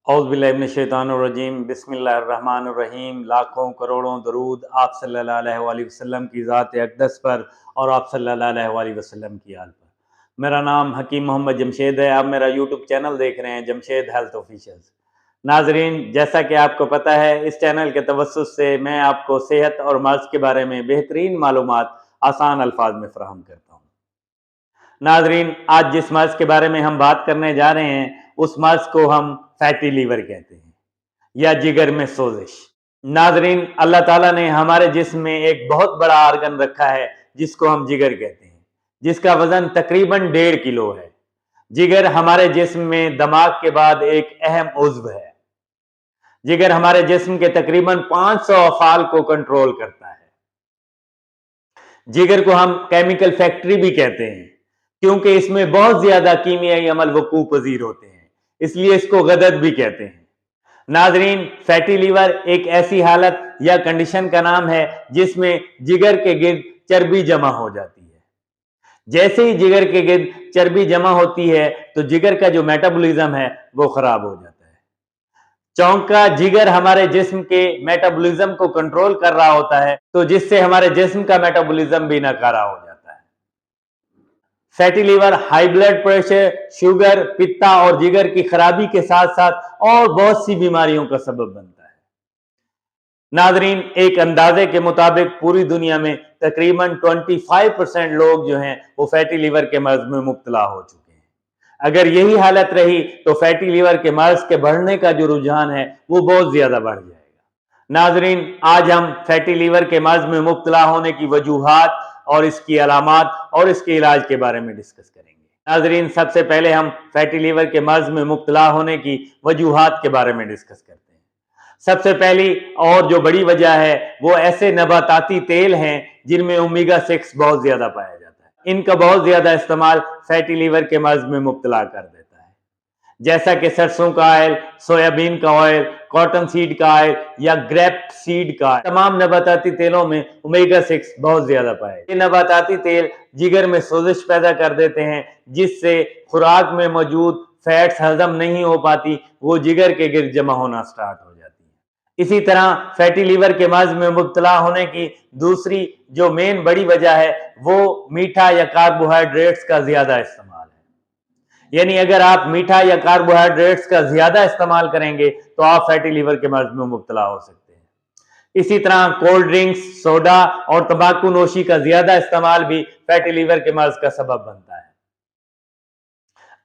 औज़ुबिल्लाहिमिनश्शैतानिर्रजीम बिस्मिल्लाहिर्रहमानिर्रहीम। लाखों करोड़ों दरूद आप सल्लल्लाहु अलैहि वसल्लम की ज़ात अक़दस पर और आप सल्लल्लाहु अलैहि वसल्लम की आल पर। मेरा नाम हकीम मोहम्मद जमशेद है। आप मेरा यूट्यूब चैनल देख रहे हैं, जमशेद हेल्थ ऑफिशियल्स। नाजरीन, जैसा कि आपको पता है, इस चैनल के तवस्सुस से मैं आपको सेहत और मर्ज़ के बारे में बेहतरीन मालूमात आसान अल्फाज में फ़राहम करता हूँ। नाजरीन, आज जिस मर्ज़ के बारे में हम बात करने जा रहे हैं, उस मर्ज़ को हम फैटी लीवर कहते हैं या जिगर में सोजिश। नाजरीन, अल्लाह ताला ने हमारे जिस्म में एक बहुत बड़ा आर्गन रखा है जिसको हम जिगर कहते हैं, जिसका वजन तकरीबन 1.5 किलो है। जिगर हमारे जिस्म में दिमाग के बाद एक अहम उज़्व है। जिगर हमारे जिस्म के तकरीबन 500 अफ़ाल को कंट्रोल करता है। जिगर को हम केमिकल फैक्ट्री भी कहते हैं, क्योंकि इसमें बहुत ज्यादा कीमियाई अमल वकूअ पजीर होते हैं, इसलिए इसको गदद भी कहते हैं। नाजरीन, फैटी लीवर एक ऐसी हालत या कंडीशन का नाम है जिसमें जिगर के गिर्द चर्बी जमा हो जाती है। जैसे ही जिगर के गिर्द चर्बी जमा होती है तो जिगर का जो मेटाबॉलिज्म है वो खराब हो जाता है। चौंका जिगर हमारे जिस्म के मेटाबॉलिज्म को कंट्रोल कर रहा होता है, तो जिससे हमारे जिस्म का मेटाबॉलिज्म भी नकारा हो जाता है। Fatty liver high blood pressure, sugar, पित्ता और जिगर की खराबी के साथ साथ और बहुत सी बीमारियों का सबब बनता है। नाजरीन, एक अंदाजे के मुताबिक पूरी दुनिया में तकरीबन 25% लोग जो हैं वो फैटी लीवर के मर्ज में मुब्तला हो चुके हैं। अगर यही हालत रही तो फैटी लीवर के मर्ज के बढ़ने का जो रुझान है वो बहुत ज्यादा बढ़ जाएगा। नाजरीन, आज हम फैटी लीवर के मर्ज में मुब्तला होने की वजूहात और इसकी अलामात और इसके इलाज के बारे में डिस्कस करेंगे। नाजरीन, सबसे पहले हम फैटी लीवर के मर्ज में मुब्तला होने की वजूहात के बारे में डिस्कस करते हैं। सबसे पहली और जो बड़ी वजह है वो ऐसे नबाताती तेल हैं जिनमें ओमेगा 6 बहुत ज्यादा पाया जाता है। इनका बहुत ज्यादा इस्तेमाल फैटी लीवर के मर्ज में मुब्तला कर देता है, जैसा कि सरसों का ऑयल, सोयाबीन का ऑयल, कॉटन सीड का ऑयल या ग्रेप सीड का। तमाम नबाताती तेलों में ओमेगा 6 बहुत ज्यादा पाया जाता है। ये नबाताती तेल जिगर में सोजिश पैदा कर देते हैं, जिससे खुराक में मौजूद फैट्स हजम नहीं हो पाती, वो जिगर के गिर्द जमा होना स्टार्ट हो जाती है। इसी तरह फैटी लीवर के मर्ज में मुब्तला होने की दूसरी जो मेन बड़ी वजह है वो मीठा या कार्बोहाइड्रेट्स का ज्यादा इस्तेमाल है। यानी अगर आप मीठा या कार्बोहाइड्रेट्स का ज्यादा इस्तेमाल करेंगे तो आप फैटी लीवर के मर्ज में मुब्तला हो सकते हैं। इसी तरह कोल्ड ड्रिंक्स, सोडा और तंबाकू नोशी का ज्यादा इस्तेमाल भी फैटी लीवर के मर्ज का सबब बनता है।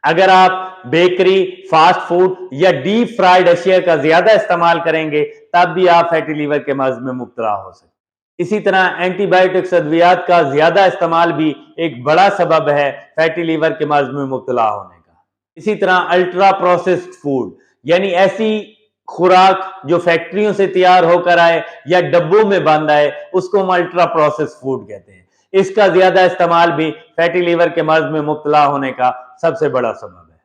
अगर आप बेकरी, फास्ट फूड या डीप फ्राइड अशिया का ज्यादा इस्तेमाल करेंगे तब भी आप फैटी लीवर के मर्ज में मुब्तला हो सकते हैं। इसी तरह एंटीबायोटिक्स अद्वियात का ज्यादा इस्तेमाल भी एक बड़ा सबब है फैटी लीवर के मर्ज में मुब्तला होने का। इसी तरह अल्ट्रा प्रोसेस्ड फूड, यानी ऐसी खुराक जो फैक्ट्रियों से तैयार होकर आए या डब्बों में बंद आए, उसको हम अल्ट्रा प्रोसेस्ड फूड कहते हैं। इसका ज्यादा इस्तेमाल भी फैटी लीवर के मर्ज में मुब्तला होने का सबसे बड़ा सबब है।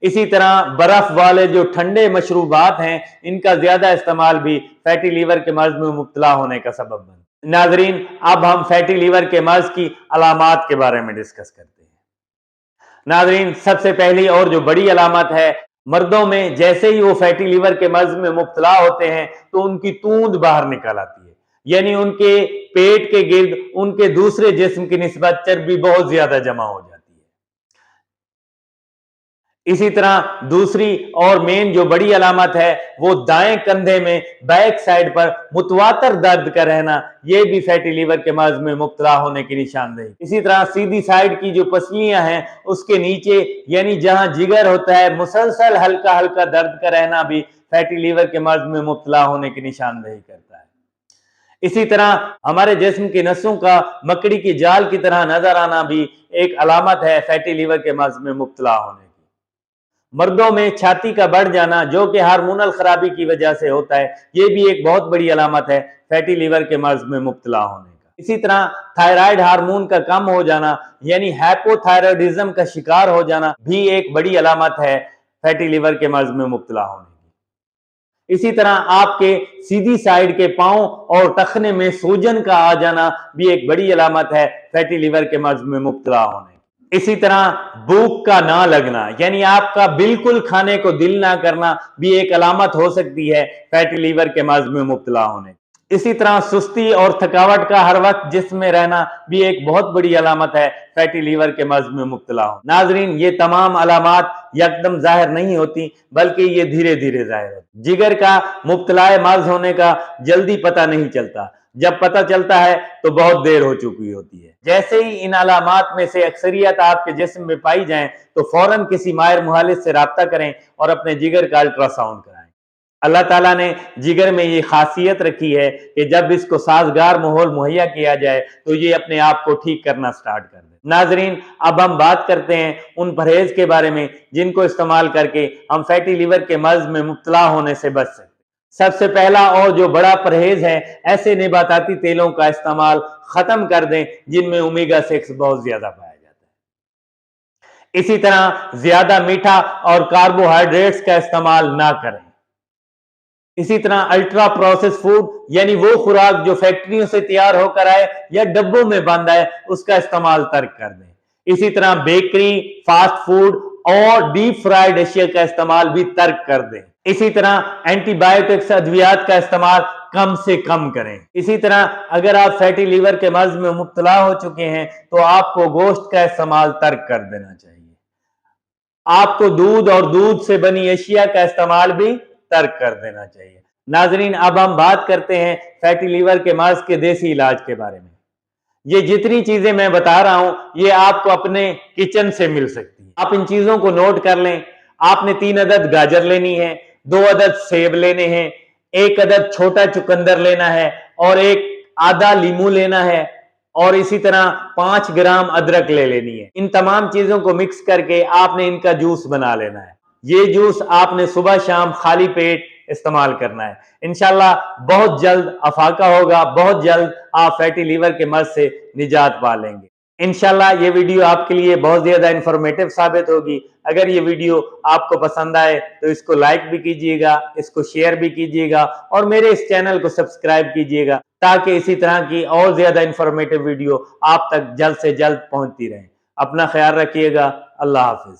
इसी तरह बर्फ वाले जो ठंडे मशरूबात हैं, इनका ज्यादा इस्तेमाल भी फैटी लीवर के मर्ज में मुब्तला होने का सबब बनता है। नाजरीन, अब हम फैटी लीवर के मर्ज की अलामात के बारे में डिस्कस करते हैं। नाजरीन, सबसे पहली और जो बड़ी अलामत है, मर्दों में जैसे ही वो फैटी लीवर के मर्ज में मुब्तला होते हैं तो उनकी तूंद बाहर निकल आती है, यानी उनके पेट के गिर्द उनके दूसरे जिस्म की निस्बत चर्बी बहुत ज्यादा जमा हो जाती है। इसी तरह दूसरी और मेन जो बड़ी अलामत है वो दाएं कंधे में बैक साइड पर मुतवातर दर्द का रहना, ये भी फैटी लीवर के मर्ज में मुब्तला होने की निशानदेही। इसी तरह सीधी साइड की जो पसलियां हैं उसके नीचे, यानी जहां जिगर होता है, मुसलसल हल्का हल्का दर्द का रहना भी फैटी लीवर के मर्ज में मुब्तला होने की निशानदेही करता है। इसी तरह हमारे जिस्म की नसों का मकड़ी की जाल की तरह नजर आना भी एक अलामत है फैटी लीवर के मर्ज में मुब्तला होने की। मर्दों में छाती का बढ़ जाना, जो कि हार्मोनल खराबी की वजह से होता है, ये भी एक बहुत बड़ी अलामत है फैटी लीवर के मर्ज में मुब्तला होने का। इसी तरह थायराइड हार्मोन का कम हो जाना, यानी हाइपोथायराइडिज्म का शिकार हो जाना, भी एक बड़ी अलामत है फैटी लीवर के मर्ज में मुब्तला होने की। इसी तरह आपके सीधी साइड के पांव और टखने में सूजन का आ जाना भी एक बड़ी अलामत है फैटी लीवर के मर्ज में मुब्तला होने की। इसी तरह भूख का ना लगना यानी आपका बिल्कुल खाने को दिल ना करना भी एक अलामत हो सकती है फैटी लीवर के मर्ज में मुब्तला होने। इसी तरह सुस्ती और थकावट का हर वक्त जिस्म में रहना भी एक बहुत बड़ी अलामत है फैटी लीवर के मर्ज में मुब्तला हो। नाजरीन, ये तमाम अलामत यकदम जाहिर नहीं होती बल्कि ये धीरे धीरे जाहिर होती। जिगर का मुब्तलाए मर्ज होने का जल्दी पता नहीं चलता, जब पता चलता है तो बहुत देर हो चुकी होती है। जैसे ही इन अलामात में से अक्सरियत आपके जिस्म में पाई जाएं तो फौरन किसी माहिर मुहालिज से राब्ता करें और अपने जिगर का अल्ट्रासाउंड कराएं। अल्लाह ताला ने जिगर में ये खासियत रखी है कि जब इसको साजगार माहौल मुहैया किया जाए तो ये अपने आप को ठीक करना स्टार्ट कर दे। नाजरीन, अब हम बात करते हैं उन परहेज के बारे में जिनको इस्तेमाल करके हम फैटी लीवर के मर्ज में मुब्तला होने से बच सकते हैं। सबसे पहला और जो बड़ा परहेज है, ऐसे नबाताती तेलों का इस्तेमाल खत्म कर दें जिनमें ओमेगा 6 बहुत ज्यादा पाया जाता है। इसी तरह ज्यादा मीठा और कार्बोहाइड्रेट्स का इस्तेमाल ना करें। इसी तरह अल्ट्रा प्रोसेस फूड यानी वो खुराक जो फैक्ट्रियों से तैयार होकर आए या डब्बों में बंद आए उसका इस्तेमाल तर्क कर दें। इसी तरह बेकरी, फास्ट फूड और डीप फ्राइड अशिया का इस्तेमाल भी तर्क कर दें। इसी तरह एंटीबायोटिक्स अद्वियात का इस्तेमाल कम से कम करें। इसी तरह अगर आप फैटी लीवर के मर्ज में मुब्तला हो चुके हैं तो आपको गोश्त का इस्तेमाल तर्क कर देना चाहिए। आपको दूध और दूध से बनी अशिया का इस्तेमाल भी तर्क कर देना चाहिए। नाजरीन, अब हम बात करते हैं फैटी लीवर के मर्ज के देसी इलाज के बारे में। ये जितनी चीजें मैं बता रहा हूं ये आपको अपने किचन से मिल सकती है। आप इन चीजों को नोट कर लें। आपने 3 अदद गाजर लेनी है, 2 अदद सेब लेने हैं, 1 अदद छोटा चुकंदर लेना है और एक आधा लीमू लेना है और इसी तरह 5 ग्राम अदरक ले लेनी है। इन तमाम चीजों को मिक्स करके आपने इनका जूस बना लेना है। ये जूस आपने सुबह शाम खाली पेट इस्तेमाल करना है। इंशाल्लाह बहुत जल्द अफाका होगा, बहुत जल्द आप फैटी लीवर के मर्ज से निजात पा लेंगे। इंशाल्लाह ये वीडियो आपके लिए बहुत ज्यादा इंफॉर्मेटिव साबित होगी। अगर ये वीडियो आपको पसंद आए तो इसको लाइक भी कीजिएगा, इसको शेयर भी कीजिएगा और मेरे इस चैनल को सब्सक्राइब कीजिएगा ताकि इसी तरह की और ज्यादा इंफॉर्मेटिव वीडियो आप तक जल्द से जल्द पहुंचती रहे। अपना ख्याल रखिएगा। अल्लाह हाफिज।